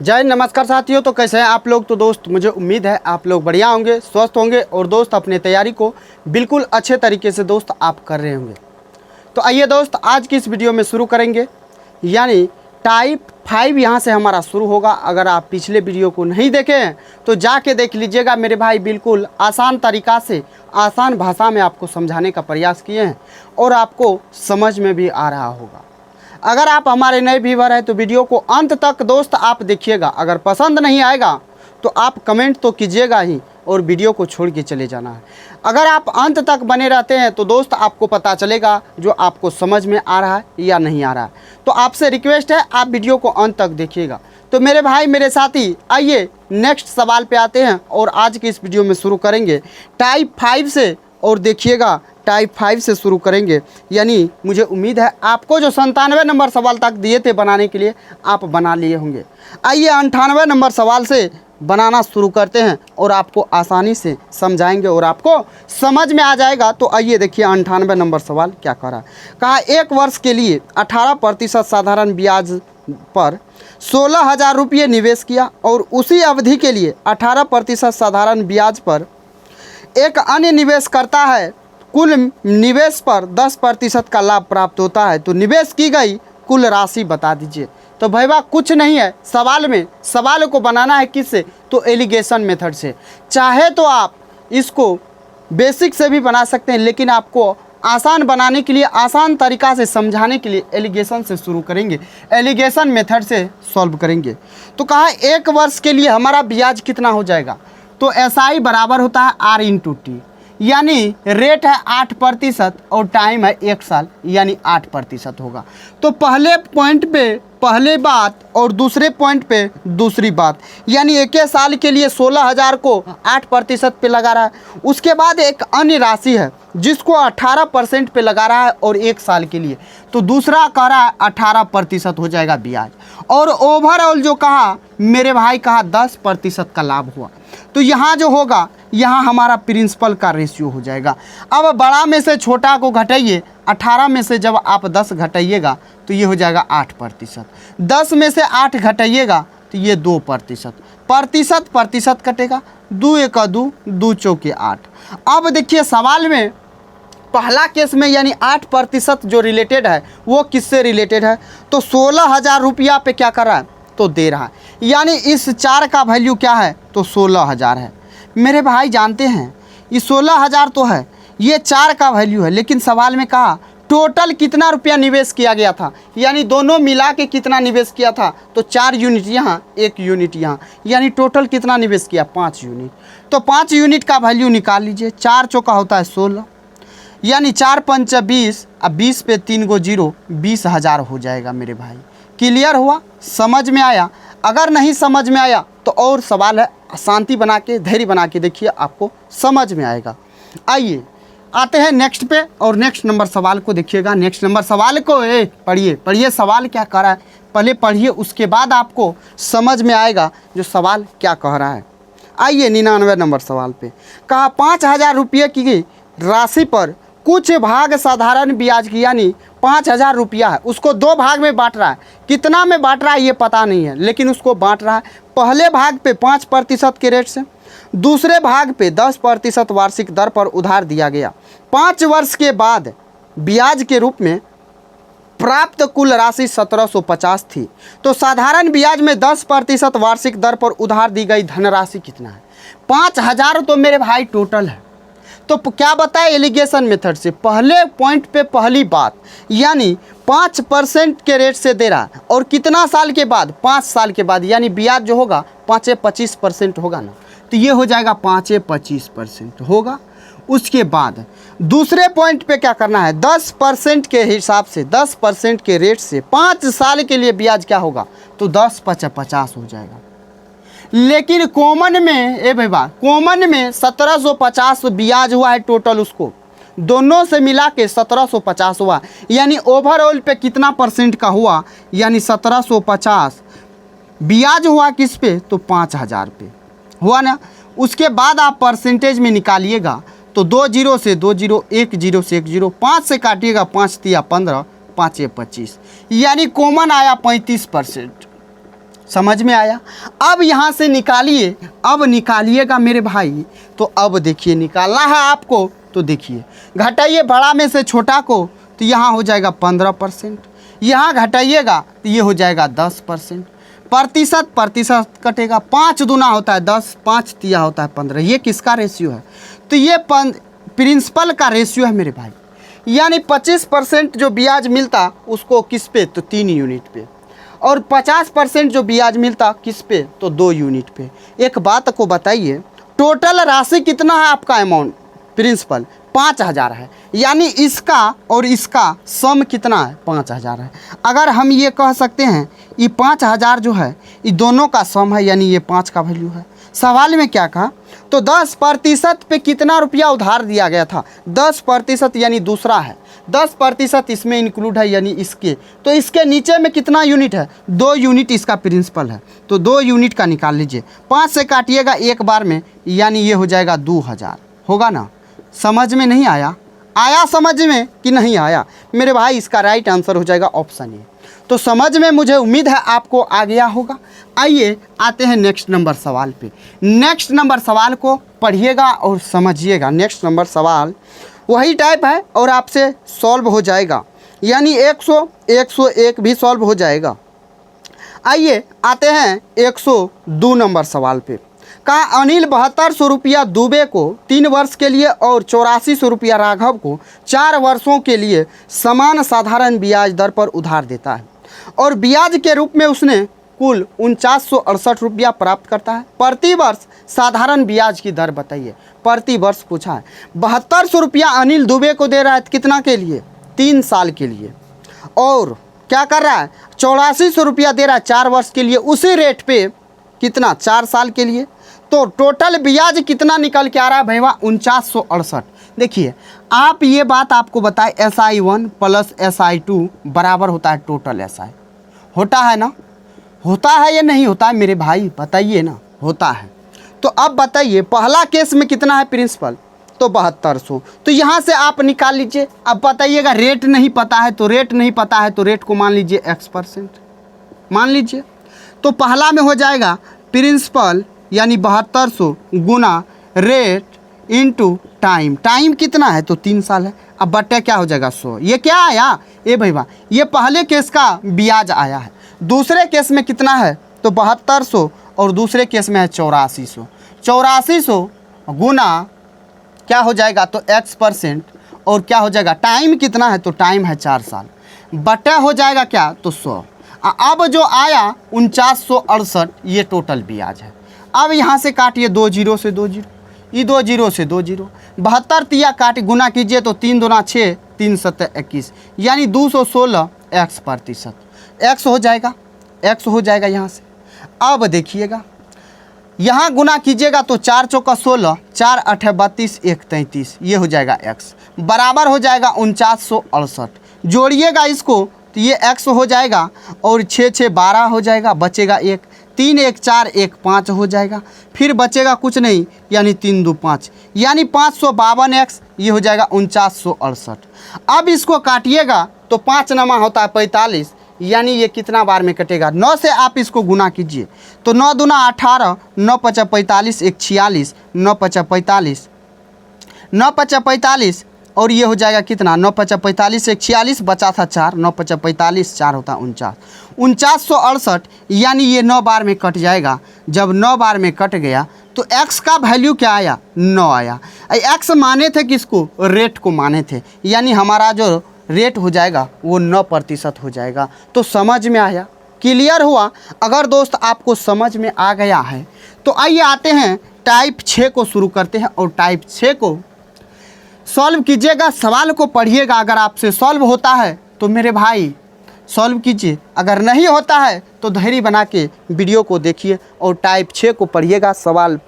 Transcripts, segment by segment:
जय नमस्कार साथियों। तो कैसे हैं आप लोग। तो दोस्त मुझे उम्मीद है आप लोग बढ़िया होंगे, स्वस्थ होंगे और दोस्त अपने तैयारी को बिल्कुल अच्छे तरीके से दोस्त आप कर रहे होंगे। तो आइए दोस्त आज की इस वीडियो में शुरू करेंगे, यानी टाइप 5 यहाँ से हमारा शुरू होगा। अगर आप पिछले वीडियो को नहीं देखे हैं तो जाके देख लीजिएगा मेरे भाई। बिल्कुल आसान तरीक़ा से आसान भाषा में आपको समझाने का प्रयास किए हैं और आपको समझ में भी आ रहा होगा। अगर आप हमारे नए व्यूअर हैं तो वीडियो को अंत तक दोस्त आप देखिएगा। अगर पसंद नहीं आएगा तो आप कमेंट तो कीजिएगा ही और वीडियो को छोड़ के चले जाना है। अगर आप अंत तक बने रहते हैं तो दोस्त आपको पता चलेगा जो आपको समझ में आ रहा है या नहीं आ रहा है। तो आपसे रिक्वेस्ट है आप वीडियो को अंत तक देखिएगा। तो मेरे भाई मेरे साथी आइए नेक्स्ट सवाल पे आते हैं और आज की इस वीडियो में शुरू करेंगे टाइप 5 से। और देखिएगा टाइप 5 से शुरू करेंगे, यानी मुझे उम्मीद है आपको जो 97 नंबर सवाल तक दिए थे बनाने के लिए आप बना लिए होंगे। आइए 98 नंबर सवाल से बनाना शुरू करते हैं और आपको आसानी से समझाएंगे और आपको समझ में आ जाएगा। तो आइए देखिए 98 नंबर सवाल क्या कह रहा है। कहा एक वर्ष के लिए 18% साधारण ब्याज पर 16,000 रुपये निवेश किया और उसी अवधि के लिए 18% साधारण ब्याज पर एक अन्य निवेश करता है। कुल निवेश पर 10% का लाभ प्राप्त होता है। तो निवेश की गई कुल राशि बता दीजिए। तो भैया कुछ नहीं है सवाल में, सवाल को बनाना है किससे, तो एलिगेशन मेथड से। चाहे तो आप इसको बेसिक से भी बना सकते हैं, लेकिन आपको आसान बनाने के लिए, आसान तरीक़ा से समझाने के लिए एलिगेशन से शुरू करेंगे, एलिगेशन मेथड से सॉल्व करेंगे। तो कहा एक वर्ष के लिए हमारा ब्याज कितना हो जाएगा। तो SI बराबर होता है R इंटू टी, यानी रेट है 8% और टाइम है 1 साल, यानी 8% होगा। तो पहले पॉइंट पे पहले बात और दूसरे पॉइंट पे दूसरी बात, यानी एक साल के लिए 16,000 को 8% पे लगा रहा है। उसके बाद एक अन्य राशि है जिसको 18% पे लगा रहा है और 1 साल के लिए, तो दूसरा कह रहा है 18% हो जाएगा ब्याज। और ओवरऑल जो कहा मेरे भाई कहा 10% का लाभ हुआ। तो यहाँ जो होगा यहाँ हमारा प्रिंसिपल का रेशियो हो जाएगा। अब बड़ा में से छोटा को घटाइए, 18 में से जब आप 10 घटाइएगा तो ये हो जाएगा 8%। 10 में से 8 घटाइएगा तो ये 2%। प्रतिशत कटेगा, 2 1 2, 2 चौके 8। अब देखिए सवाल में पहला केस में यानी 8% जो रिलेटेड है वो किससे रिलेटेड है, तो 16,000 रुपया पे क्या कर रहा है, तो दे रहा है। यानी इस 4 का वैल्यू क्या है, तो 16,000 है। मेरे भाई जानते हैं ये 16,000 तो है, ये 4 का वैल्यू है, लेकिन सवाल में कहा टोटल कितना रुपया निवेश किया गया था, यानी दोनों मिला के कितना निवेश किया था। तो 4 यूनिट यहाँ 1 यूनिट यहाँ, यानी टोटल कितना निवेश किया, 5 यूनिट। तो 5 यूनिट का वैल्यू निकाल लीजिए। 4 चौका होता है 16, यानी 4 5 20, अब 20 पे 3 गो 0, 20,000 हो जाएगा। मेरे भाई क्लियर हुआ, समझ में आया। अगर नहीं समझ में आया तो और सवाल है, शांति बना के धैर्य बना के देखिए आपको समझ में आएगा। आइए आते हैं नेक्स्ट पे और नेक्स्ट नंबर सवाल को देखिएगा। नेक्स्ट नंबर सवाल को पढ़िए सवाल क्या कह रहा है, पहले पढ़िए उसके बाद आपको समझ में आएगा जो सवाल क्या कह रहा है। आइए 99 नंबर सवाल पे कहा 5,000 रुपये की राशि पर कुछ भाग साधारण ब्याज की, यानी 5,000 रुपया है, उसको 2 भाग में बांट रहा है। कितना में बांट रहा है ये पता नहीं है, लेकिन उसको बांट रहा है। पहले भाग पे 5% के रेट से, दूसरे भाग पे 10% वार्षिक दर पर उधार दिया गया। 5 वर्ष के बाद ब्याज के रूप में प्राप्त कुल राशि 1750 थी। तो साधारण ब्याज में 10% वार्षिक दर पर उधार दी गई धनराशि कितना है। 5,000 तो मेरे भाई टोटल है। तो क्या बताए एलिगेशन मेथड से, पहले पॉइंट पे पहली बात, यानी 5% के रेट से दे रहा है और कितना साल के बाद, 5 साल के बाद, यानी ब्याज जो होगा 5 25% होगा ना, तो ये हो जाएगा 5 25% होगा। उसके बाद दूसरे पॉइंट पे क्या करना है, 10% के हिसाब से 10% के रेट से 5 साल के लिए ब्याज क्या होगा, तो 10 5 50 हो जाएगा। लेकिन कॉमन में कॉमन में 1750 ब्याज हुआ है टोटल, उसको दोनों से मिला के 1750 हुआ, यानी ओवरऑल पे कितना परसेंट का हुआ, यानी 1750 ब्याज हुआ किस पे, तो 5,000 पे हुआ ना। उसके बाद आप परसेंटेज में निकालिएगा तो 2 0 से 2 0, 1 0 से 1 0, 5 से काटिएगा 5 3 15, 5 25, यानी कॉमन आया 35%। समझ में आया। अब यहाँ से निकालिए, अब निकालिएगा मेरे भाई। तो अब देखिए निकालना है आपको, तो देखिए घटाइए बड़ा में से छोटा को, तो यहाँ हो जाएगा 15%, यहाँ घटाइएगा तो ये हो जाएगा 10%। प्रतिशत प्रतिशत कटेगा, 5 दूना होता है 10, 5 तिया होता है 15। ये किसका रेशियो है? तो ये प्रिंसिपल का रेशियो है मेरे भाई। यानी 25% जो ब्याज मिलता उसको किस पे? तो 3 यूनिट पे, और 50% जो ब्याज मिलता किस पे? तो 2 यूनिट पे। एक बात को बताइए, टोटल राशि कितना है आपका अमाउंट? प्रिंसिपल 5000 है, यानी इसका और इसका सम कितना है? 5000 है। अगर हम ये कह सकते हैं ये 5000 जो है ये दोनों का सम है, यानी ये 5 का वैल्यू है। सवाल में क्या कहा? तो 10% पे कितना रुपया उधार दिया गया था? 10% यानी दूसरा है, 10% इसमें इंक्लूड है, यानी इसके। तो इसके नीचे में कितना यूनिट है? 2 यूनिट इसका प्रिंसिपल है, तो 2 यूनिट का निकाल लीजिए। 5 से काटिएगा एक बार में, यानी ये हो जाएगा 2000। होगा ना? समझ में नहीं आया? आया समझ में कि नहीं आया मेरे भाई? इसका राइट आंसर हो जाएगा ऑप्शन ए। तो समझ में मुझे उम्मीद है आपको आ गया होगा। आइए आते हैं नेक्स्ट नंबर सवाल पे। नेक्स्ट नंबर सवाल को पढ़िएगा और समझिएगा। नेक्स्ट नंबर सवाल वही टाइप है और आपसे सॉल्व हो जाएगा, यानी 100, 101 भी सॉल्व हो जाएगा। आइए आते हैं 102 नंबर सवाल पे। कहा अनिल 7200 रुपया दुबे को 3 वर्ष के लिए और 8400 रुपया राघव को 4 वर्षों के लिए समान साधारण ब्याज दर पर उधार देता है, और ब्याज के रूप में उसने कुल 4968 रुपया प्राप्त करता है। प्रति वर्ष साधारण ब्याज की दर बताइए। प्रति वर्ष पूछा है। 7200 रुपया अनिल दुबे को दे रहा है, कितना के लिए? 3 साल के लिए। और क्या कर रहा है? 8400 रुपया दे रहा है 4 वर्ष के लिए, उसी रेट पे कितना? 4 साल के लिए। तो टोटल ब्याज कितना निकल के आ रहा है भैया? 4968। देखिए आप ये बात आपको बताए, SI1 प्लस SI2 बराबर होता है टोटल SI। होता है ना? होता है या नहीं होता है मेरे भाई? बताइए ना। होता है। तो अब बताइए पहला केस में कितना है प्रिंसिपल? तो 7200। तो यहाँ से आप निकाल लीजिए। अब बताइएगा रेट नहीं पता है, तो रेट नहीं पता है तो रेट को मान लीजिए X% मान लीजिए। तो पहला में हो जाएगा प्रिंसिपल यानी 7200 गुना रेट इंटू टाइम। टाइम कितना है? तो 3 साल है। अब बट्टे क्या हो जाएगा? 100। ये क्या आया? ए भैया ये पहले केस का ब्याज आया है। दूसरे केस में कितना है? तो 7200, और दूसरे केस में है 8400। 8400 गुना क्या हो जाएगा? तो X%, और क्या हो जाएगा? टाइम कितना है? तो टाइम है 4 साल। बट्टा हो जाएगा क्या? तो 100। अब जो आया 4968 ये टोटल ब्याज है। अब यहाँ से काटिए 2 जीरो से 2 जीरो, ये 2 जीरो से 2 जीरो, 72 तिया काट गुना कीजिए तो 3 दूना 6, 3 सत्ते 21, यानी 216 X%। X हो जाएगा, X हो जाएगा यहाँ से। अब देखिएगा यहाँ गुना कीजिएगा तो 4 चौका 16, 4 8 32, 1 33, ये हो जाएगा X बराबर हो जाएगा 4968। जोड़िएगा इसको तो ये X हो जाएगा, और 6 6 12 हो जाएगा, बचेगा 1, 3 1 4 1 5 हो जाएगा, फिर बचेगा कुछ नहीं, यानी 3 2 5, यानी 552 X, ये हो जाएगा 4968। अब इसको काटिएगा तो 5 नमा होता है 45, यानी ये कितना बार में कटेगा? 9 से आप इसको गुना कीजिए तो 9 दूना 18, 9 5 45, 1 46, 9 5 45, 9 5 45, और ये हो जाएगा कितना? 9 5 45, 1 46, बचा था 4, 9 5 45, 4 होता 49, 4968, यानी ये 9 बार में कट जाएगा। जब 9 बार में कट गया तो x का वैल्यू क्या आया? 9 आया। x माने थे किसको? रेट को माने थे, यानी हमारा जो रेट हो जाएगा वो 9% हो जाएगा। तो समझ में आया? क्लियर हुआ? अगर दोस्त आपको समझ में आ गया है तो आइए आते हैं टाइप 6 को शुरू करते हैं, और टाइप 6 को सॉल्व कीजिएगा। सवाल को पढ़िएगा। अगर आपसे सॉल्व होता है तो मेरे भाई सॉल्व कीजिए, अगर नहीं होता है तो धैर्य बना के वीडियो को देखिए और टाइप 6 को पढ़िएगा। सवाल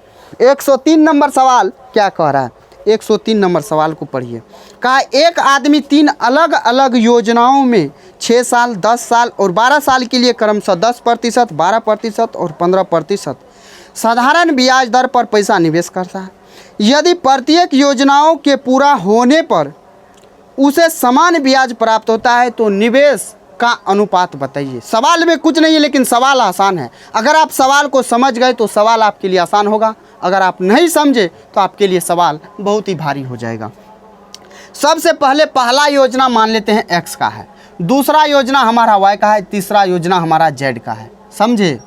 103 नंबर सवाल क्या कह रहा है? 103 नंबर सवाल को पढ़िए। कहा एक आदमी 3 अलग अलग योजनाओं में 6 साल, 10 साल और 12 साल के लिए क्रमशः 10%, 12% और 15% साधारण ब्याज दर पर पैसा निवेश करता है। यदि प्रत्येक योजनाओं के पूरा होने पर उसे समान ब्याज प्राप्त होता है तो निवेश का अनुपात बताइए। सवाल में कुछ नहीं है लेकिन सवाल आसान है। अगर आप सवाल को समझ गए तो सवाल आपके लिए आसान होगा, अगर आप नहीं समझे तो आपके लिए सवाल बहुत ही भारी हो जाएगा। सबसे पहले पहला योजना मान लेते हैं x का है, दूसरा योजना हमारा y का है, तीसरा योजना हमारा z का है, समझे।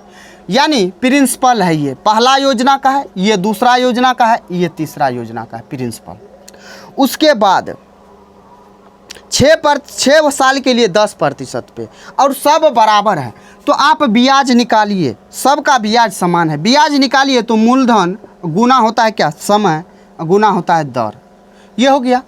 यानी प्रिंसिपल है, ये पहला योजना का है, ये दूसरा योजना का है, ये तीसरा योजना का है प्रिंसिपल। उसके बाद 6 साल के लिए 10% पे और सब बराबर है तो आप ब्याज निकालिए, सबका ब्याज समान है। ब्याज निकालिए तो मूलधन गुना होता है क्या, समय गुना होता है दर, ये हो गया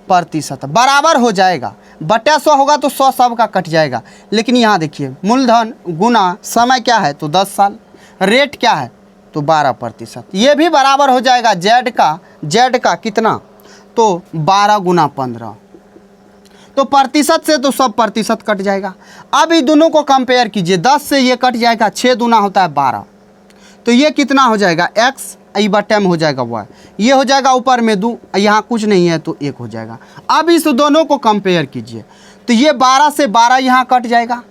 प्रतिशत, बराबर हो जाएगा। बटा 100 होगा तो 100 सबका कट जाएगा। लेकिन यहाँ देखिए मूलधन गुना समय क्या है तो 10 साल, रेट क्या है तो 12%, ये भी बराबर हो जाएगा। जेड का कितना तो 12 गुना 15, तो प्रतिशत से तो सब प्रतिशत कट जाएगा। अब ये दोनों को कंपेयर कीजिए, 10 से ये कट जाएगा, 6 दूना होता है 12, तो ये कितना हो जाएगा x, ई बटे में हो जाएगा y, ये हो जाएगा ऊपर में 2, यहाँ कुछ नहीं है तो 1 हो जाएगा। अब इस दोनों को कंपेयर कीजिए तो ये 12 से 12 यहाँ कट जाएगा,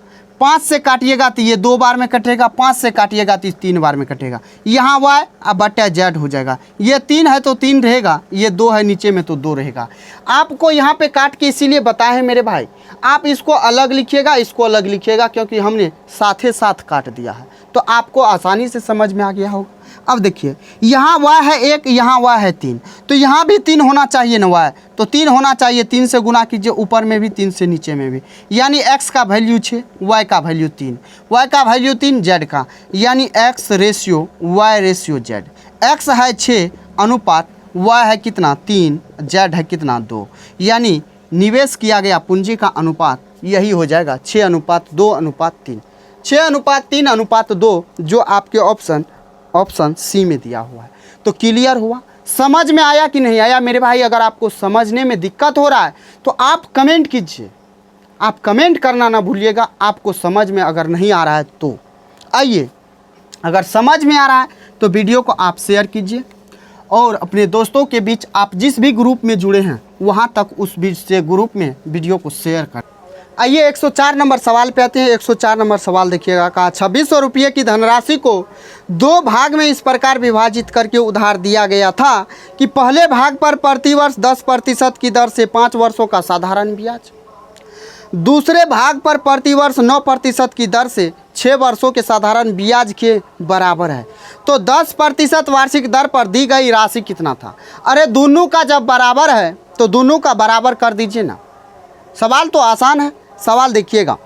5 से काटिएगा तो ये 2 बार में कटेगा, 5 से काटिएगा तो 3 बार में कटेगा। यहाँ y अब बटे z हो जाएगा, ये 3 है तो 3 रहेगा, ये 2 है नीचे में तो 2 रहेगा। आपको यहाँ पे काट के इसीलिए बताए हैं मेरे भाई, आप इसको अलग लिखिएगा, इसको अलग लिखिएगा, क्योंकि हमने साथ साथ काट दिया है तो आपको आसानी से समझ में आ गया होगा। अब देखिए यहाँ y है 1, यहाँ y है 3, तो यहाँ भी 3 होना चाहिए ना, y तो 3 होना चाहिए, 3 से गुना कीजिए, ऊपर में भी 3 से नीचे में भी, यानी x का वैल्यू 6, y का वैल्यू 3, y का वैल्यू 3, z का, यानी x ratio y ratio z। x है 6 अनुपात y है कितना 3, z है कितना 2, यानी निवेश किया गया पूंजी का अनुपात यही हो जाएगा 6:2:3, 6:3:2, जो आपके ऑप्शन सी में दिया हुआ है। तो क्लियर हुआ, समझ में आया कि नहीं आया मेरे भाई? अगर आपको समझने में दिक्कत हो रहा है तो आप कमेंट कीजिए, आप कमेंट करना ना भूलिएगा। आपको समझ में अगर नहीं आ रहा है तो आइए, अगर समझ में आ रहा है तो वीडियो को आप शेयर कीजिए और अपने दोस्तों के बीच, आप जिस भी ग्रुप में जुड़े हैं वहाँ तक उस बीच से ग्रुप में वीडियो को शेयर कर। आइए 104 नंबर सवाल पे आते हैं। 104 नंबर सवाल देखिएगा, कहा 2600 रुपये की धनराशि को 2 भाग में इस प्रकार विभाजित करके उधार दिया गया था कि पहले भाग पर प्रतिवर्ष 10% की दर से 5 वर्षों का साधारण ब्याज, दूसरे भाग पर प्रतिवर्ष 9% की दर से 6 वर्षों के साधारण ब्याज के बराबर है। तो 10% वार्षिक दर पर दी गई राशि कितना था? अरे दोनों का जब बराबर है तो दोनों का बराबर कर दीजिए ना। सवाल तो आसान है, सवाल देखिएगा,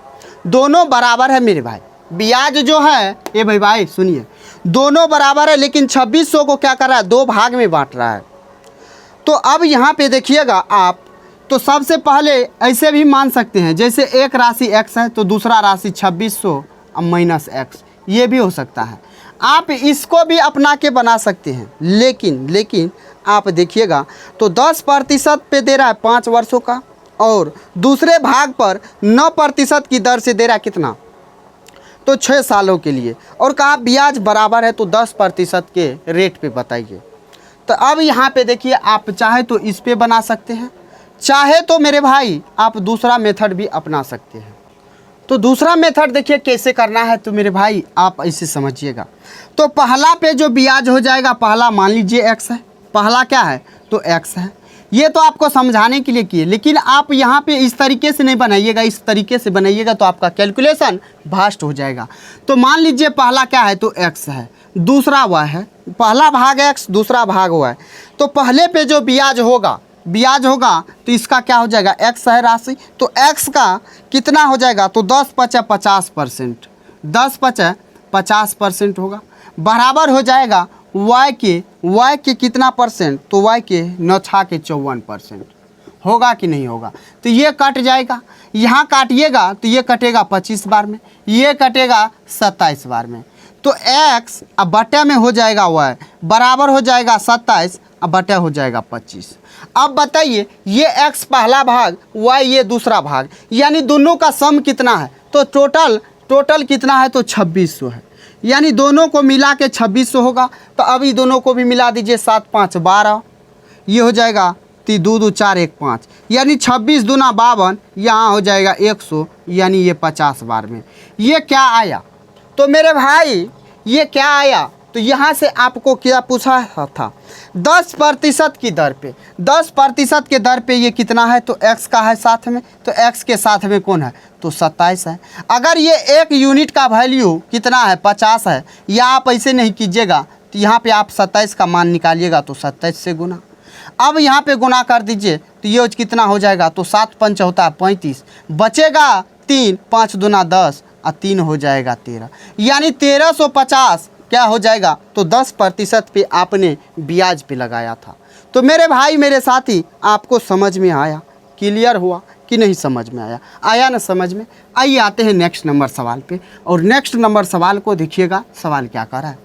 दोनों बराबर है मेरे भाई। ब्याज जो है ये भाई सुनिए, दोनों बराबर है, लेकिन 2600 को क्या कर रहा है, 2 भाग में बांट रहा है। तो अब यहाँ पे देखिएगा आप, तो सबसे पहले ऐसे भी मान सकते हैं, जैसे एक राशि x है तो दूसरा राशि 2600 माइनस x, ये भी हो सकता है। आप इसको भी अपना के बना सकते हैं, लेकिन आप देखिएगा तो 10% पे दे रहा है 5 वर्षों का, और दूसरे भाग पर 9% की दर से दे रहा है कितना, तो 6 सालों के लिए, और कहा ब्याज बराबर है तो 10% के रेट पे बताइए। तो अब यहाँ पे देखिए, आप चाहे तो इस पे बना सकते हैं, चाहे तो मेरे भाई आप दूसरा मेथड भी अपना सकते हैं। तो दूसरा मेथड देखिए कैसे करना है, तो मेरे भाई आप ऐसे समझिएगा। तो पहला पे जो ब्याज हो जाएगा, पहला मान लीजिए x है, पहला क्या है तो x है, ये तो आपको समझाने के लिए किए, लेकिन आप यहाँ पे इस तरीके से नहीं बनाइएगा, इस तरीके से बनाइएगा तो आपका कैलकुलेशन भास्ट हो जाएगा। तो मान लीजिए पहला क्या है तो x है, दूसरा y है, पहला भाग x, दूसरा भाग y। तो पहले पे जो ब्याज होगा तो इसका क्या हो जाएगा, x है राशि, तो x का कितना हो जाएगा तो 10×50%, 10×50% होगा, बराबर हो जाएगा y के कितना परसेंट, तो y के 9×54% होगा कि नहीं होगा। तो ये कट जाएगा, यहाँ काटिएगा तो ये कटेगा 25 बार में, ये कटेगा 27 बार में। तो x अब बटे में हो जाएगा y, बराबर हो जाएगा 27, अब बटे हो जाएगा 25। अब बताइए ये x पहला भाग, y ये दूसरा भाग, यानी दोनों का सम कितना है, तो टोटल कितना है तो 2600 है, यानी दोनों को मिला के 2600 होगा। तो अभी दोनों को भी मिला दीजिए, 7×5 = 12, ये हो जाएगा दो दो 4 1 5, यानी 26 दूना 52, यहाँ हो जाएगा 100, यानी ये 50 बार में। ये क्या आया? तो मेरे भाई ये क्या आया? तो यहाँ से आपको क्या पूछा था? 10% की दर पे, 10% के दर पे ये कितना है? तो x का है साथ में, तो x के साथ में कौन है? तो 27 है। अगर ये 1 यूनिट का वैल्यू कितना है? 50 है, या आप ऐसे नहीं कीजिएगा, तो यहाँ पे आप 27 का मान निकालिएगा, तो 27 से गुना। अब यहाँ पे गुना कर दीजिए, तो ये कितना हो जाएगा? तो 7 पंच होता है 35, बचेगा 3, 5 दूना 10 और 3 हो जाएगा 13, यानी 1350 क्या हो जाएगा? तो 10% पे आपने ब्याज पे लगाया था। तो मेरे भाई मेरे साथी, आपको समझ में आया? क्लियर हुआ कि नहीं समझ में आया? आया ना समझ में? आइए आते हैं नेक्स्ट नंबर सवाल पे, और नेक्स्ट नंबर सवाल को देखिएगा, सवाल क्या कर रहा है।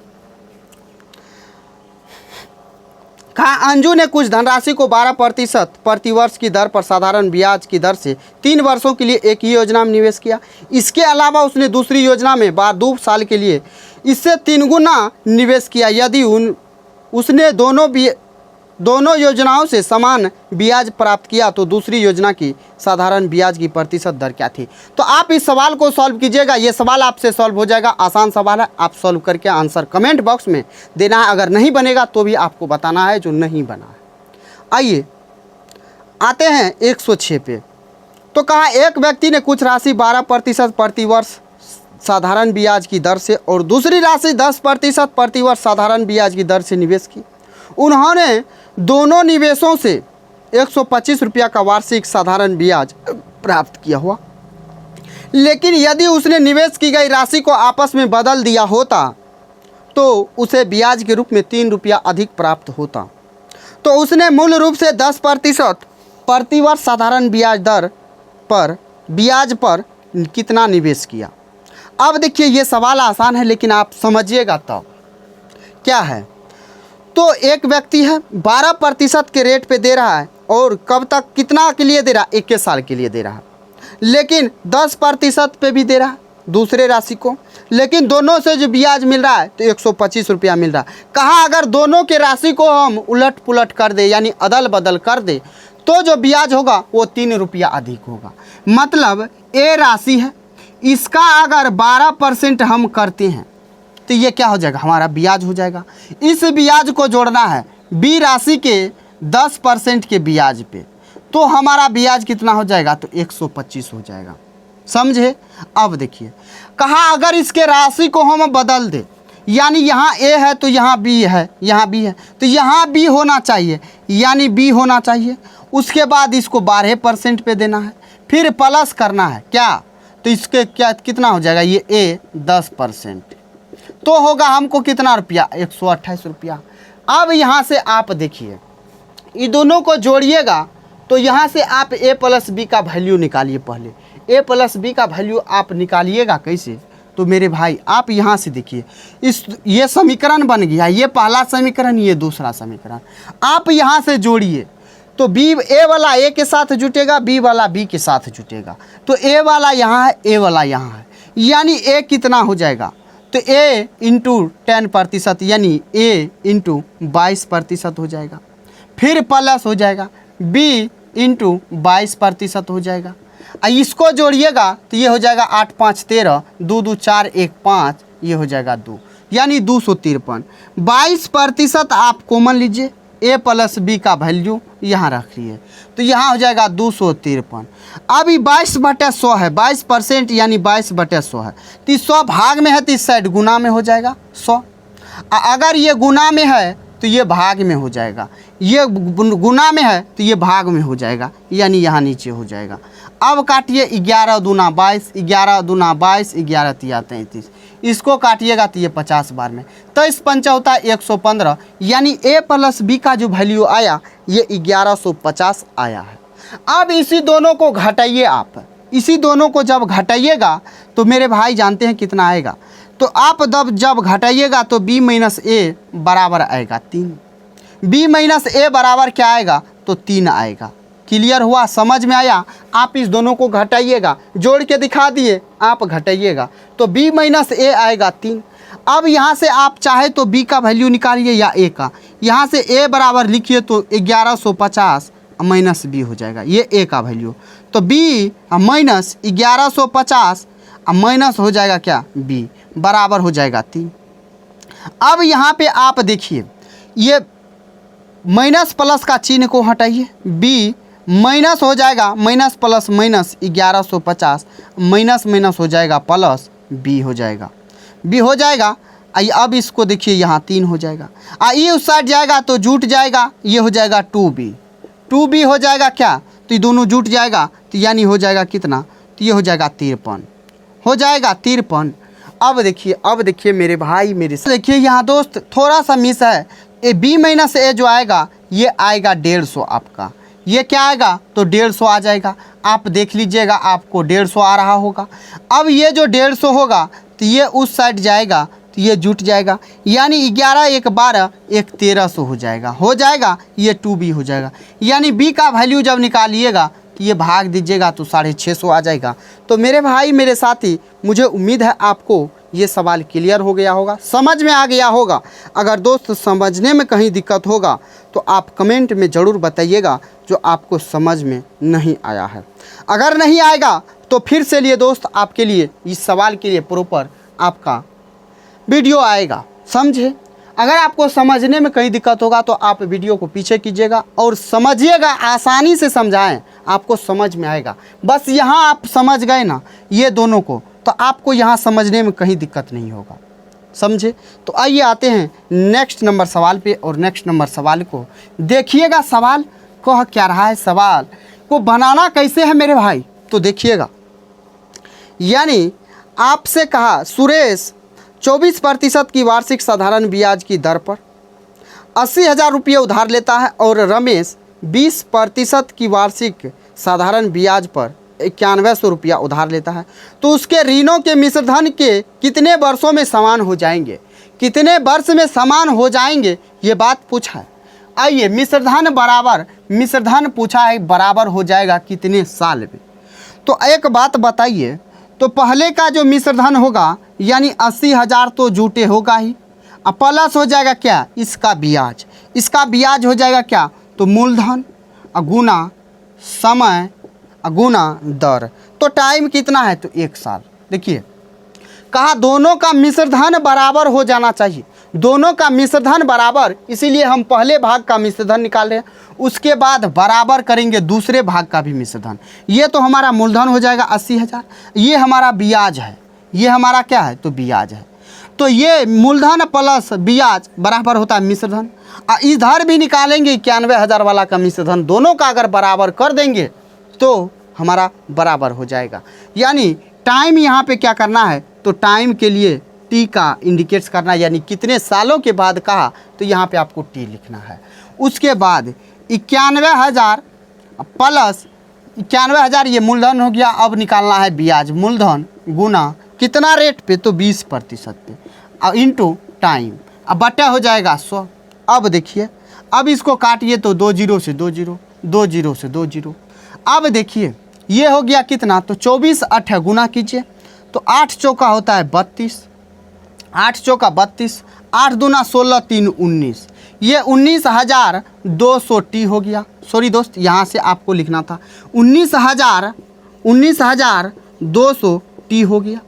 कहा अंजू ने कुछ धनराशि को 12% प्रतिवर्ष की दर पर साधारण ब्याज की दर से 3 वर्षों के लिए एक ही योजना में निवेश किया। इसके अलावा उसने दूसरी योजना में 2 साल के लिए इससे 3 गुना निवेश किया। यदि उसने दोनों योजनाओं से समान ब्याज प्राप्त किया तो दूसरी योजना की साधारण ब्याज की प्रतिशत दर क्या थी? तो आप इस सवाल को सॉल्व कीजिएगा। ये सवाल आपसे सॉल्व हो जाएगा, आसान सवाल है। आप सॉल्व करके आंसर कमेंट बॉक्स में देना है। अगर नहीं बनेगा तो भी आपको बताना है जो नहीं बना है। आइए आते हैं 106 पे। तो कहा एक व्यक्ति ने कुछ राशि 12% प्रतिवर्ष साधारण ब्याज की दर से और दूसरी राशि 10% प्रतिवर्ष साधारण ब्याज की दर से निवेश की। उन्होंने दोनों निवेशों से 125 रुपया का वार्षिक साधारण ब्याज प्राप्त किया हुआ, लेकिन यदि उसने निवेश की गई राशि को आपस में बदल दिया होता तो उसे ब्याज के रूप में 3 रुपया अधिक प्राप्त होता। तो उसने मूल रूप से 10% प्रतिवर्ष साधारण ब्याज पर कितना निवेश किया। अब देखिए ये सवाल आसान है, लेकिन आप समझिएगा तो क्या है। तो एक व्यक्ति है 12% के रेट पे दे रहा है, और कब तक कितना के लिए दे रहा है? 21 साल के लिए दे रहा है, लेकिन 10% पे भी दे रहा है दूसरे राशि को, लेकिन दोनों से जो ब्याज मिल रहा है तो 125 रुपया मिल रहा है। कहा अगर दोनों के राशि को हम उलट पुलट कर दे, यानी अदल बदल कर दे, तो जो ब्याज होगा वो 3 रुपया अधिक होगा। मतलब ए राशि है, इसका अगर 12% हम करते हैं तो ये क्या हो जाएगा? हमारा ब्याज हो जाएगा। इस ब्याज को जोड़ना है बी राशि के 10% के ब्याज पे, तो हमारा ब्याज कितना हो जाएगा? तो 125 हो जाएगा। समझे? अब देखिए कहा अगर इसके राशि को हम बदल दें, यानी यहाँ ए है तो यहाँ बी है, यहाँ बी है तो यहाँ बी होना चाहिए, यानी बी होना चाहिए। उसके बाद इसको 12% पे देना है, फिर प्लस करना है क्या? तो इसके क्या कितना हो जाएगा? ये ए 10%, तो होगा हमको कितना रुपया? 128 रुपया। अब यहाँ से आप देखिए, ये दोनों को जोड़िएगा तो यहाँ से आप a प्लस बी का वैल्यू निकालिए। पहले a प्लस बी का वैल्यू आप निकालिएगा कैसे? तो मेरे भाई आप यहाँ से देखिए, ये समीकरण बन गया, ये पहला समीकरण, ये दूसरा समीकरण। आप यहाँ से जोड़िए तो बी ए वाला ए के साथ जुटेगा, बी वाला बी के साथ जुटेगा। तो ए वाला यहाँ है, ए वाला यहाँ है, यानी ए कितना हो जाएगा? तो a इंटू 10%, यानी a इंटू 22% हो जाएगा। फिर प्लस हो जाएगा b इंटू 22% हो जाएगा। इसको जोड़िएगा तो ये हो जाएगा 8 5 13, 2 2 4 1 5, ये हो जाएगा 2, यानी 253। 22% आप कॉमन लीजिए, a प्लस बी का वैल्यू यहाँ रखिए, तो यहाँ हो जाएगा 253। अब ये 22/100 है, 22% यानी 22/100 है, तो 100 भाग में है तो इस साइड गुना में हो जाएगा 100। अगर ये गुना में है तो ये भाग में हो जाएगा, ये गुना में है तो ये भाग में हो जाएगा, यानी यहाँ नीचे हो जाएगा। अब काटिए 11 दूना 22, 11 दूना 22, 11 तिया 33, इसको काटिएगा तो ये 50 बार में, 23 पंचा होता है 115, यानी a प्लस बी का जो वैल्यू आया ये 1150 आया है। अब इसी दोनों को घटाइए आप, इसी दोनों को जब घटाइएगा तो मेरे भाई जानते हैं कितना आएगा? तो आप जब घटाइएगा तो b माइनस ए बराबर आएगा 3, b माइनस ए बराबर क्या आएगा? तो 3 आएगा। क्लियर हुआ? समझ में आया? आप इस दोनों को घटाइएगा, जोड़ के दिखा दिए, आप घटाइएगा तो b माइनस ए आएगा 3। अब यहाँ से आप चाहे तो b का वैल्यू निकालिए या a का, यहाँ से a बराबर लिखिए तो 1150 माइनस बी हो जाएगा, ये ए का वैल्यू। तो बी माइनस 1150 माइनस हो जाएगा क्या बी, बराबर हो जाएगा 3। अब यहाँ पे आप देखिए ये माइनस प्लस का चिन्ह को हटाइए, बी माइनस हो जाएगा, minus plus minus 1150 minus minus हो जाएगा प्लस बी हो जाएगा, बी हो जाएगा। आइए अब इसको देखिए यहाँ 3 हो जाएगा, ये उस साइड जाएगा तो जुट जाएगा, ये हो जाएगा 2b, 2b हो जाएगा क्या, तो ये दोनों जुट जाएगा तो यानी हो जाएगा कितना, तो ये हो जाएगा 53, हो जाएगा 53। अब देखिए मेरे भाई मेरे देखिए यहाँ दोस्त थोड़ा सा मिस है, ए बी माइनस ए जो आएगा ये आएगा 150 आपका, ये क्या आएगा तो 150 आ जाएगा। आप देख लीजिएगा आपको 150 आ रहा होगा। अब ये जो 150 होगा तो ये उस साइड जाएगा तो ये जुट जाएगा, यानी 11 एक 12 एक 1300 हो जाएगा, ये 2b हो जाएगा। यानी b का वैल्यू जब निकालिएगा तो ये भाग दीजिएगा तो 650 आ जाएगा। तो मेरे भाई मेरे साथी, मुझे उम्मीद है आपको ये सवाल क्लियर हो गया होगा, समझ में आ गया होगा। अगर दोस्त समझने में कहीं दिक्कत होगा तो आप कमेंट में ज़रूर बताइएगा जो आपको समझ में नहीं आया है। अगर नहीं आएगा तो फिर से लिए दोस्त आपके लिए इस सवाल के लिए प्रॉपर आपका वीडियो आएगा, समझे। अगर आपको समझने में कहीं दिक्कत होगा तो आप वीडियो को पीछे कीजिएगा और समझिएगा, आसानी से समझाएं, आपको समझ में आएगा। बस यहाँ आप समझ गए ना ये दोनों को, तो आपको यहाँ समझने में कहीं दिक्कत नहीं होगा, समझे। तो आइए आते हैं नेक्स्ट नंबर सवाल पे, और नेक्स्ट नंबर सवाल को देखिएगा, सवाल कह क्या रहा है, सवाल को बनाना कैसे है मेरे भाई, तो देखिएगा। यानी आपसे कहा सुरेश 24% की वार्षिक साधारण ब्याज की दर पर 80,000 रुपये उधार लेता है और रमेश 20% की वार्षिक साधारण ब्याज पर 9100 रुपया उधार लेता है, तो उसके ऋणों के मिश्रधन के कितने वर्षों में समान हो जाएंगे, कितने वर्ष में समान हो जाएंगे, ये बात पूछा है। आइए मिश्रधन पूछा है, बराबर हो जाएगा कितने साल में। तो एक बात बताइए, तो पहले का जो मिश्रधन होगा यानी 80,000 तो जुटे होगा ही, अब प्लस हो जाएगा क्या इसका ब्याज हो जाएगा क्या, तो मूलधन गुना समय गुना दर। तो टाइम कितना है, तो 1 साल। देखिए कहा दोनों का मिश्रधन बराबर हो जाना चाहिए, दोनों का मिश्रधन बराबर, इसीलिए हम पहले भाग का मिश्रधन निकाल रहे हैं, उसके बाद बराबर करेंगे दूसरे भाग का भी मिश्रधन। ये तो हमारा मूलधन हो जाएगा 80,000, ये हमारा ब्याज है, ये हमारा क्या है तो ब्याज है। तो ये मूलधन प्लस ब्याज बराबर होता है मिश्रधन। इधर भी निकालेंगे 91,000 वाला का मिश्रधन, दोनों का अगर बराबर कर देंगे तो हमारा बराबर हो जाएगा। यानी टाइम यहाँ पे क्या करना है, तो टाइम के लिए टी का इंडिकेट्स करना, यानी कितने सालों के बाद कहा तो यहाँ पे आपको टी लिखना है। उसके बाद 91,000 प्लस 91,000 ये मूलधन हो गया, अब निकालना है ब्याज, मूलधन गुना कितना रेट पे, तो 20% पे, और इंटू टाइम, अब बटा हो जाएगा 100। अब देखिए, अब इसको काटिए तो 2 0 से 2 0, 2 0 से 2 0। अब देखिए ये हो गया कितना, तो 24 8 गुना कीजिए तो 8 चौका होता है 32, 8 चौका 32, 8 दूना 16 3 19, ये 19,200 टी हो गया। सॉरी दोस्त, यहाँ से आपको लिखना था 19,200 टी हो गया।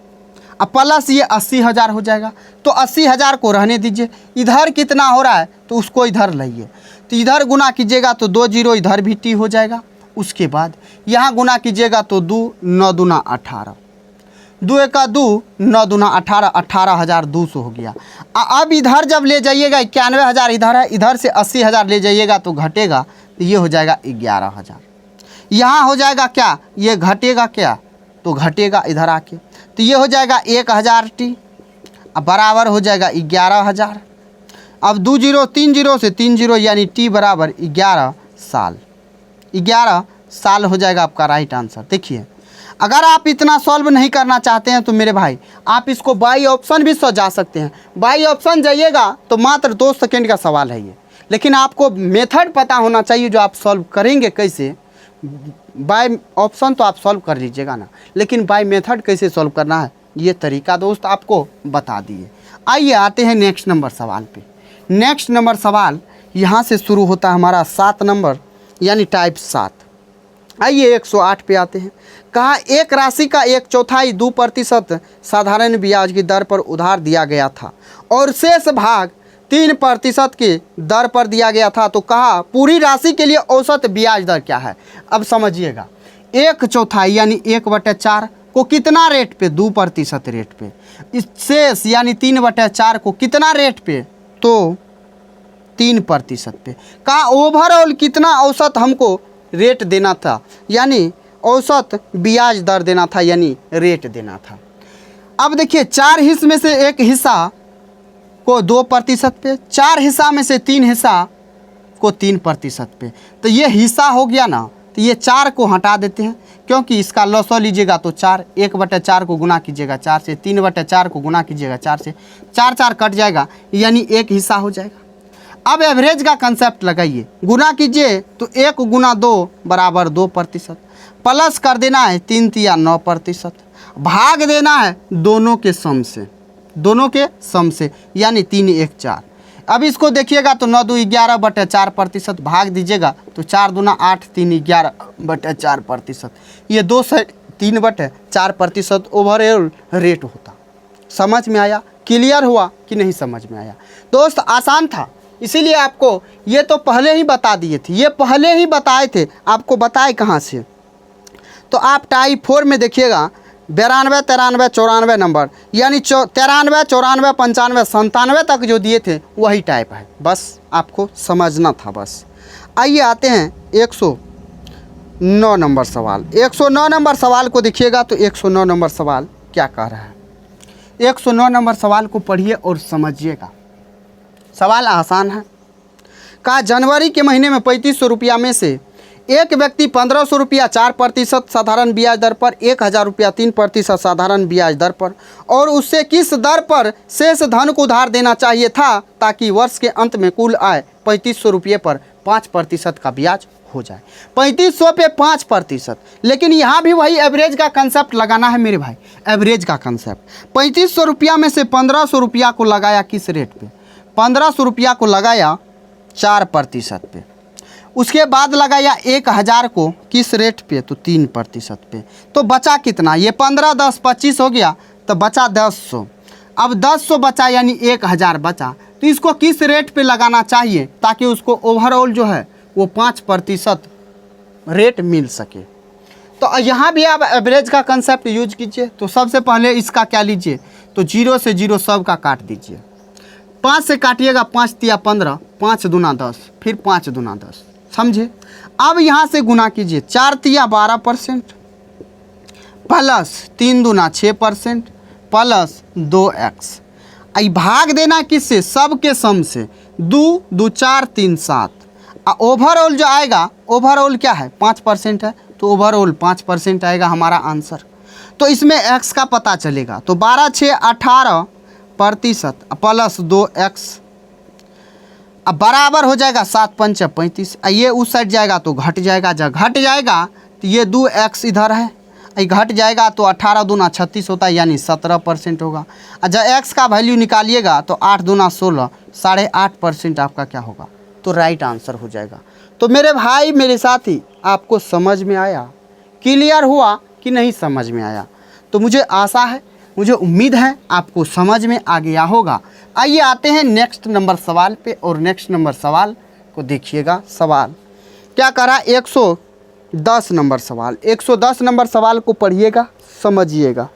अब प्लस ये 80,000 हो जाएगा, तो 80,000 को रहने दीजिए। इधर कितना हो रहा है तो उसको इधर लाइए, तो इधर गुना कीजिएगा तो 2 0 इधर भी टी हो जाएगा। उसके बाद यहाँ गुना कीजिएगा तो 2 9 दूना 18, 2 1 2 9 दूना 18, 18,200 हो गया। अब इधर जब ले जाइएगा 91,000 इधर है, इधर से 80,000 ले जाइएगा तो घटेगा, तो ये हो जाएगा 11,000। यहाँ हो जाएगा क्या, ये घटेगा क्या, तो घटेगा इधर आके, तो ये हो जाएगा 1,000 टी, अब बराबर हो जाएगा 11,000। अब 2 0 3 0 से 3 0, यानी टी बराबर 11 साल, 11 साल हो जाएगा आपका राइट आंसर। देखिए अगर आप इतना सॉल्व नहीं करना चाहते हैं तो मेरे भाई आप इसको बाई ऑप्शन भी सजा सकते हैं। बाई ऑप्शन जाइएगा तो मात्र 2 सेकेंड का सवाल है ये, लेकिन आपको मेथड पता होना चाहिए जो आप सॉल्व करेंगे कैसे। बाय ऑप्शन तो आप सॉल्व कर लीजिएगा ना, लेकिन बाय मेथड कैसे सॉल्व करना है ये तरीका दोस्त आपको बता दिए। आइए आते हैं नेक्स्ट नंबर सवाल पे। नेक्स्ट नंबर सवाल यहाँ से शुरू होता है हमारा 7 नंबर, यानी टाइप 7। आइए 108 पे आते हैं। कहा एक राशि का 1/4 2% साधारण ब्याज की दर पर उधार दिया गया था और शेष भाग 3% की दर पर दिया गया था, तो कहा पूरी राशि के लिए औसत ब्याज दर क्या है। अब समझिएगा, 1/4 यानी 1/4 को कितना रेट पे, 2% रेट पे, इस शेष यानी 3/4 को कितना रेट पे, तो 3% पे। कहा ओवरऑल कितना औसत हमको रेट देना था, यानी औसत ब्याज दर देना था, यानी रेट देना था। अब देखिए 4 हिस्से में से एक हिस्सा को 2% पे, 4 हिस्सा में से 3 हिस्सा को 3% पे, तो ये हिस्सा हो गया ना, तो ये 4 को हटा देते हैं, क्योंकि इसका लॉसो लीजिएगा तो 4, 1/4 को गुना कीजिएगा 4 से, 3/4 को गुना कीजिएगा 4 से, 4 कट जाएगा, यानी एक हिस्सा हो जाएगा। अब एवरेज का कंसेप्ट लगाइए, गुना कीजिए तो 1 गुना 2 बराबर 2%, प्लस कर देना है 3 तिया 9%, भाग देना है दोनों के सम से, दोनों के सम से, यानी 3 1 4। अब इसको देखिएगा तो 9 2 11/4%, भाग दीजिएगा तो 4 दूना 8 3 11/4%, ये 2 से 3/4% ओवरऑल रेट होता। समझ में आया, क्लियर हुआ कि नहीं समझ में आया दोस्त? आसान था, इसीलिए आपको ये तो पहले ही बता दिए थे, ये पहले ही बताए थे, आपको बताए कहाँ से, तो आप टाइप 4 में देखिएगा 92 93 94 नंबर, यानी 93 94 95 97 तक जो दिए थे वही टाइप है, बस आपको समझना था बस। आइए आते हैं 109 नंबर सवाल। 109 नंबर सवाल को देखिएगा तो 109 नंबर सवाल क्या कह रहा है। 109 नंबर सवाल को पढ़िए और समझिएगा, सवाल आसान है। कहा जनवरी के महीने में 3500 रुपया में से एक व्यक्ति 1500 रुपया 4% साधारण ब्याज दर पर, 1000 रुपया 3% साधारण ब्याज दर पर, और उससे किस दर पर शेष धन को उधार देना चाहिए था ताकि वर्ष के अंत में कुल आय 3500 रुपये पर 5% का ब्याज हो जाए। 3500 पे 5%, लेकिन यहाँ भी वही एवरेज का कंसेप्ट लगाना है मेरे भाई, एवरेज का कंसेप्ट। 3500 रुपया में से 1500 रुपया को लगाया किस रेट पे, 1500 रुपया को लगाया 4% पे, उसके बाद लगाया 1000 को किस रेट पे, तो 3% पे, तो बचा कितना, ये 15 10 25 हो गया, तो बचा 1100। अब 1100 बचा यानी 1000 बचा, तो इसको किस रेट पे लगाना चाहिए ताकि उसको ओवरऑल जो है वो 5% रेट मिल सके। तो यहाँ भी आप एवरेज का कंसेप्ट यूज कीजिए। तो सबसे पहले इसका क्या लीजिए, तो 0 से 0 सब का काट दीजिए, 5 से काटिएगा 5 तिया 15, 5 दूना 10, फिर 5 दूना 10, समझे। अब यहाँ से गुना कीजिए, 4 तिया 12% प्लस 3 दूना 6% प्लस 2x, आई भाग देना किससे, सब के सम से, 2 2 4 3 7, ओवरऑल जो आएगा, ओवरऑल क्या है 5% है, तो ओवरऑल 5% आएगा हमारा आंसर। तो इसमें x का पता चलेगा, तो 12 6 18% प्लस 2x, अब बराबर हो जाएगा 7 5 35, ये उस साइड जाएगा तो घट जाएगा, जब घट जाएगा तो ये 2x इधर है, ये घट जाएगा तो 18 दूना 36 होता है, यानी 17% होगा। जब x का वैल्यू निकालिएगा तो 8 दूना 16, 8.5% आपका क्या होगा, तो राइट आंसर हो जाएगा। तो मेरे भाई मेरे साथी, आपको समझ में आया, क्लियर हुआ कि नहीं समझ में आया? तो मुझे आशा है, मुझे उम्मीद है आपको समझ में आ गया होगा। आइए आते हैं नेक्स्ट नंबर सवाल पे, और नेक्स्ट नंबर सवाल को देखिएगा। सवाल क्या करा, 110 नंबर सवाल। 110 नंबर सवाल को पढ़िएगा, समझिएगा।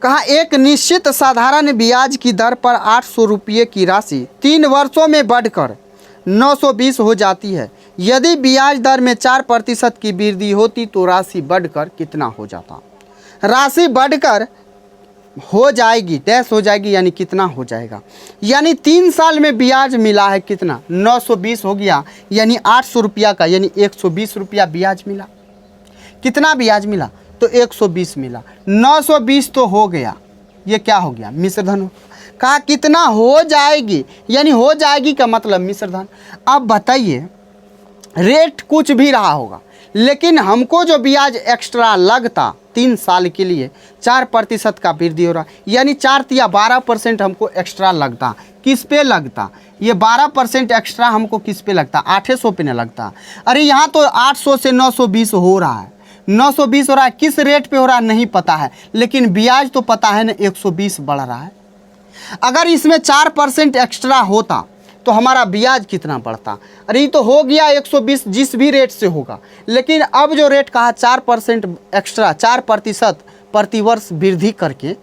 कहा एक निश्चित साधारण ब्याज की दर पर 800 रुपये की राशि 3 वर्षों में बढ़कर 920 हो जाती है। यदि ब्याज दर में 4% की वृद्धि होती तो राशि बढ़कर कितना हो जाता। राशि बढ़कर हो जाएगी, डैश हो जाएगी, यानी कितना हो जाएगा, यानी 3 साल में ब्याज मिला है कितना, 920 हो गया, यानी 800 रुपया का, यानी 120 रुपया ब्याज मिला। कितना ब्याज मिला, तो 120 मिला। 920 तो हो गया, ये क्या हो गया, मिश्रधन हो। कहा कितना हो जाएगी, यानी हो जाएगी का मतलब मिश्रधन। अब बताइए, रेट कुछ भी रहा होगा, लेकिन हमको जो ब्याज एक्स्ट्रा लगता 3 साल के लिए 4% का वृद्धि हो रहा, यानी 4 या 12% हमको एक्स्ट्रा लगता। किस पे लगता? ये 12% एक्स्ट्रा हमको किस पे लगता? 800 पे न लगता। अरे यहाँ तो 800 से 920 हो रहा है, 920 हो रहा है। किस रेट पे हो रहा है नहीं पता है, लेकिन ब्याज तो पता है ना 120 बढ़ रहा है। अगर इसमें 4% एक्स्ट्रा होता तो हमारा ब्याज कितना बढ़ता? अरे ये तो हो गया 120 जिस भी रेट से होगा, लेकिन अब जो रेट कहा 4% एक्स्ट्रा, 4% प्रतिवर्ष वृद्धि करके,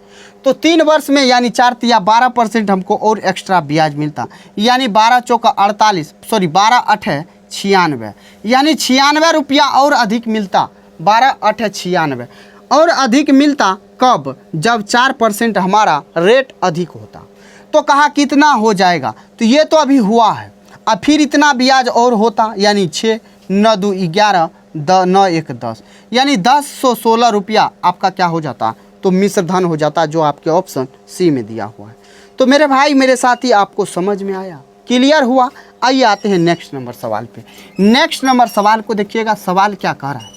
तो 3 वर्ष में यानी 4 या 12% हमको और एक्स्ट्रा ब्याज मिलता। यानी 12 चौका 48, सॉरी 12 8 96, यानी 96 रुपया और अधिक मिलता। 12 8 96 और अधिक मिलता कब? जब 4% हमारा रेट अधिक होता। तो कहा कितना हो जाएगा? तो ये तो अभी हुआ है, अब फिर इतना ब्याज और होता, यानी 6 9 2 11 9 1 10, यानी 1016 रुपया आपका क्या हो जाता? तो मिश्र धन हो जाता, जो आपके ऑप्शन सी में दिया हुआ है। तो मेरे भाई मेरे साथी, आपको समझ में आया, क्लियर हुआ? आइए आते हैं नेक्स्ट नंबर सवाल पे। नेक्स्ट नंबर सवाल को देखिएगा, सवाल क्या कह रहा है,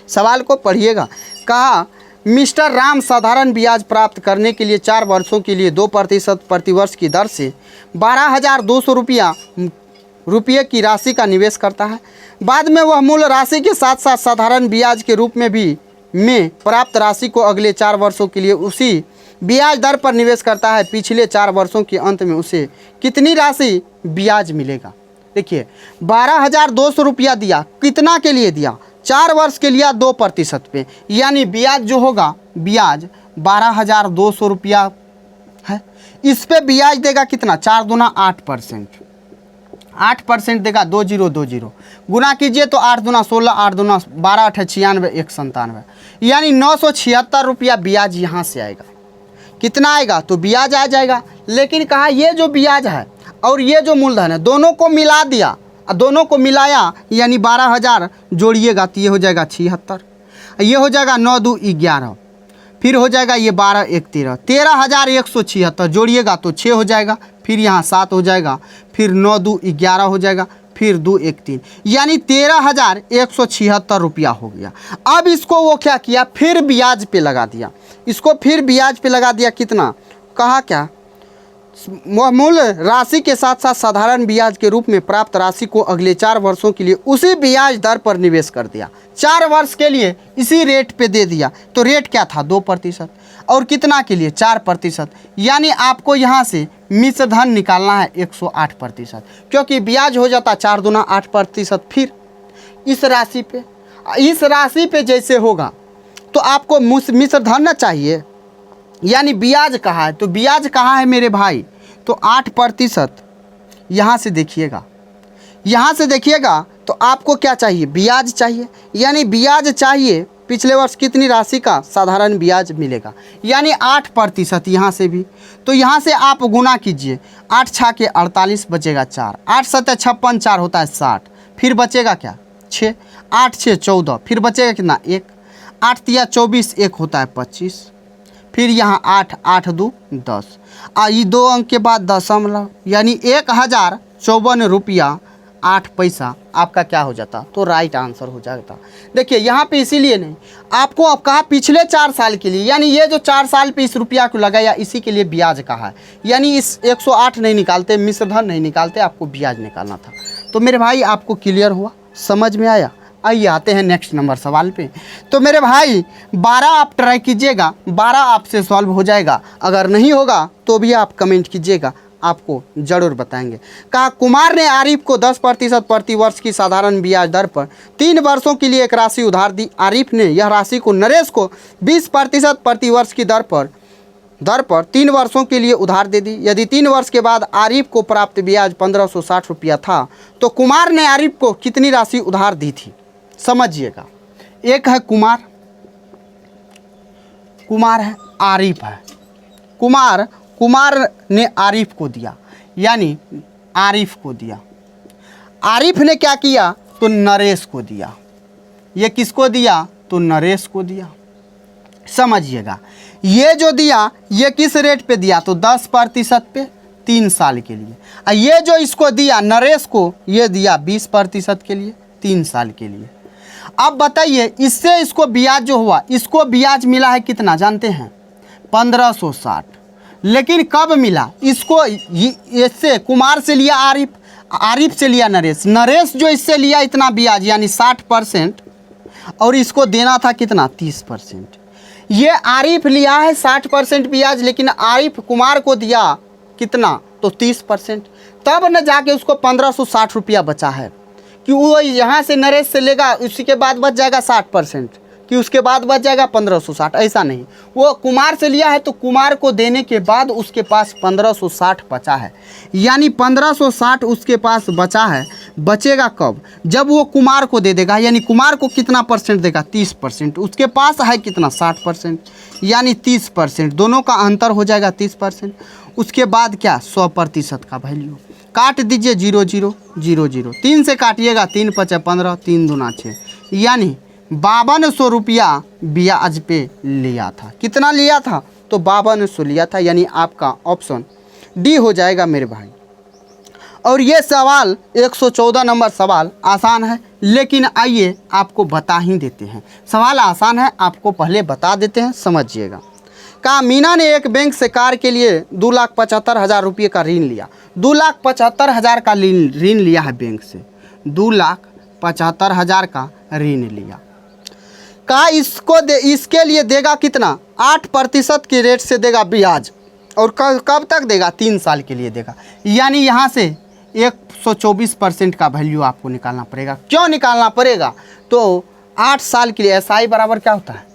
सवाल को पढ़िएगा। कहा मिस्टर राम साधारण ब्याज प्राप्त करने के लिए 4 वर्षों के लिए 2% प्रतिवर्ष की दर से 12,200 रुपये की राशि का निवेश करता है। बाद में वह मूल राशि के साथ साथ साधारण ब्याज के रूप में भी प्राप्त राशि को अगले 4 वर्षों के लिए उसी ब्याज दर पर निवेश करता है। पिछले 4 वर्षों के अंत में उसे कितनी राशि ब्याज मिलेगा? देखिए 12,200 रुपया दिया, कितना के लिए दिया? 4 वर्ष के लिए 2% पे, यानी ब्याज जो होगा, ब्याज 12,200 रुपया है। इस पे ब्याज देगा कितना? 4 दूना 8%, 8% देगा, 2020 गुना कीजिए तो 8 दूना 16, 8 दूना 12 8 96 1 97, यानी 976 रुपया ब्याज यहाँ से आएगा। कितना आएगा? तो ब्याज आ जाएगा। लेकिन कहा ये जो ब्याज है और ये जो मूलधन है, दोनों को मिला दिया, दोनों को मिलाया, यानी 12,000 जोड़िएगा तो ये हो जाएगा 76, ये हो जाएगा 9 2 11, फिर हो जाएगा ये 12 1 13, 13,176 जोड़िएगा तो 6 हो जाएगा, फिर यहाँ 7 हो जाएगा, फिर 9 2 11 हो जाएगा, फिर 2 1 3, यानी 13,176 रुपया हो गया। अब इसको वो क्या किया? फिर ब्याज पे लगा दिया, इसको फिर ब्याज पे लगा दिया। कितना? कहा क्या? मूल राशि के साथ साथ साधारण ब्याज के रूप में प्राप्त राशि को अगले 4 वर्षों के लिए उसी ब्याज दर पर निवेश कर दिया। 4 वर्ष के लिए इसी रेट पे दे दिया। तो रेट क्या था? 2%, और कितना के लिए? 4%, यानी आपको यहाँ से मिश्र धन निकालना है 108%, क्योंकि ब्याज हो जाता 4 दूना 8%। फिर इस राशि पे जैसे होगा तो आपको मिश्र धन ना चाहिए, यानी ब्याज कहाँ है? तो ब्याज कहाँ है मेरे भाई? तो 8%। यहाँ से देखिएगा, यहाँ से देखिएगा तो आपको क्या चाहिए? ब्याज चाहिए, यानी ब्याज चाहिए। पिछले वर्ष कितनी राशि का साधारण ब्याज मिलेगा? यानी 8%। यहाँ से भी, तो यहाँ से आप गुना कीजिए, 8 6 के 48 बचेगा 4, 8 7 56, 4 होता है 60, फिर बचेगा क्या? 6, 8 6 14, फिर बचेगा कितना? 1, 8 3 24, 1 होता है 25, फिर यहाँ 8 8 2 10, ये 2 अंक के बाद दशमलव, यानी 1,054 रुपया 8 पैसा आपका क्या हो जाता? तो राइट आंसर हो जाता। देखिए यहाँ पे इसीलिए नहीं, आपको अब कहा पिछले 4 साल के लिए, यानी ये जो 4 साल पे इस रुपया को लगाया इसी के लिए ब्याज कहा है, यानी इस 108 नहीं निकालते, मिश्र धन नहीं निकालते, आपको ब्याज निकालना था। तो मेरे भाई आपको क्लियर हुआ, समझ में आया? आइए आते हैं नेक्स्ट नंबर सवाल पे। तो मेरे भाई 12 आप ट्राई कीजिएगा, 12 आपसे सॉल्व हो जाएगा, अगर नहीं होगा तो भी आप कमेंट कीजिएगा, आपको ज़रूर बताएंगे। कहा कुमार ने आरिफ को 10% प्रतिवर्ष की साधारण ब्याज दर पर 3 वर्षों के लिए एक राशि उधार दी। आरिफ ने यह राशि को नरेश को 20% प्रतिवर्ष की दर पर 3 वर्षों के लिए उधार दे दी। यदि 3 वर्ष के बाद आरिफ को प्राप्त ब्याज 1560 रुपया था, तो कुमार ने आरिफ को कितनी राशि उधार दी थी? समझिएगा, एक है कुमार है, आरिफ है। कुमार ने आरिफ को दिया, यानी आरिफ को दिया। आरिफ ने क्या किया? तो नरेश को दिया। ये किसको दिया? तो नरेश को दिया। समझिएगा, ये जो दिया ये किस रेट पे दिया? तो 10% पे 3 साल के लिए। और ये जो इसको दिया नरेश को, ये दिया 20% के लिए 3 साल के लिए। अब बताइए इससे इसको ब्याज जो हुआ, इसको ब्याज मिला है कितना जानते हैं? 1560। लेकिन कब मिला इसको? इससे कुमार से लिया आरिफ, आरिफ से लिया नरेश, नरेश जो इससे लिया इतना ब्याज यानी 60%, और इसको देना था कितना? 30%। ये आरिफ लिया है 60% ब्याज, लेकिन आरिफ कुमार को दिया कितना? तो 30%। तब न जाके उसको 1560 रुपया बचा है कि वो यहाँ से नरेश से लेगा, उसी के बाद बच जाएगा 60%, कि उसके बाद बच जाएगा 1560। ऐसा नहीं, वो कुमार से लिया है तो कुमार को देने के बाद उसके पास 1560 बचा है, यानी 1560 उसके पास बचा है। बचेगा कब? जब वो कुमार को दे देगा, यानी कुमार को कितना परसेंट देगा? 30%। उसके पास है कितना? 60%, यानी 30%। दोनों का अंतर हो जाएगा 30%। उसके बाद क्या? 100% का वैल्यू काट दीजिए, 0 0 0 0। 3 से काटिएगा, 3 5 15, 3 दूना 6, यानी 5200 रुपया ब्याज पे लिया था। कितना लिया था? तो 5200 लिया था, यानी आपका ऑप्शन डी हो जाएगा मेरे भाई। और ये सवाल 114 नंबर सवाल आसान है, लेकिन आइए आपको बता ही देते हैं। सवाल आसान है, आपको पहले बता देते हैं, समझिएगा। कहा मीना ने एक बैंक से कार के लिए 2,75,000 रुपये का ऋण लिया। 2,75,000 का ऋण लिया है बैंक से, 2,75,000 का ऋण लिया। कहा इसके लिए देगा कितना? 8% के रेट से देगा ब्याज, और कब तक देगा? 3 साल के लिए देगा, यानी यहाँ से 124% का वैल्यू आपको निकालना पड़ेगा। क्यों निकालना पड़ेगा? तो 8 साल के लिए SI बराबर क्या होता है?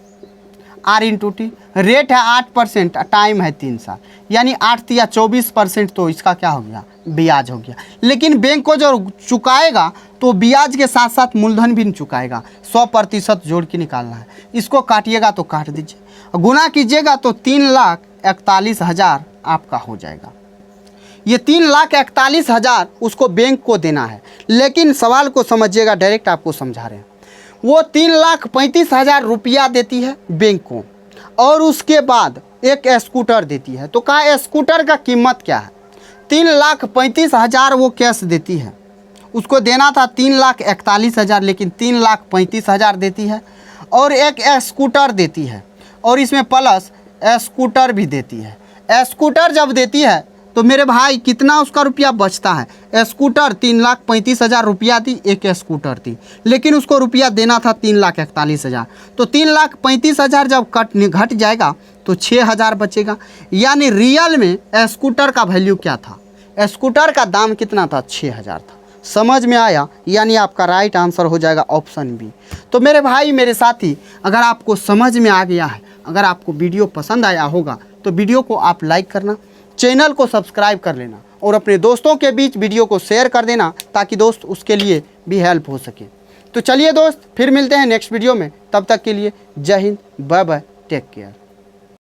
R × T। रेट है 8%, टाइम है 3 साल, यानी 8 या 24%, तो इसका क्या हो गया? ब्याज हो गया। लेकिन बैंक को जो चुकाएगा तो ब्याज के साथ साथ मूलधन भी चुकाएगा। 100% जोड़ के निकालना है। इसको काटिएगा तो काट दीजिए, गुना कीजिएगा तो 3,41,000 आपका हो जाएगा। ये 3,41,000 उसको बैंक को देना है। लेकिन सवाल को समझिएगा, डायरेक्ट आपको समझा रहे हैं। वो 3,35,000 रुपया देती है बैंक को, और उसके बाद एक स्कूटर देती है। तो कहा स्कूटर का कीमत क्या है? 3,35,000 वो कैश देती है, उसको देना था 3,41,000, लेकिन 3,35,000 देती है, और एक स्कूटर देती है, और इसमें प्लस स्कूटर भी देती है। स्कूटर जब देती है तो मेरे भाई कितना उसका रुपया बचता है? स्कूटर 3,35,000 रुपया दी, एक स्कूटर थी, लेकिन उसको रुपया देना था 3,41,000। तो 3,35,000 जब घट जाएगा तो 6,000 बचेगा, यानी रियल में स्कूटर का वैल्यू क्या था? स्कूटर का दाम कितना था? 6,000 था। समझ में आया? यानी आपका राइट आंसर हो जाएगा ऑप्शन बी। तो मेरे भाई मेरे साथी, अगर आपको समझ में आ गया है, अगर आपको वीडियो पसंद आया होगा तो वीडियो को आप लाइक करना, चैनल को सब्सक्राइब कर लेना, और अपने दोस्तों के बीच वीडियो को शेयर कर देना, ताकि दोस्त उसके लिए भी हेल्प हो सके। तो चलिए दोस्त, फिर मिलते हैं नेक्स्ट वीडियो में। तब तक के लिए Jai Hind, bye bye, take care.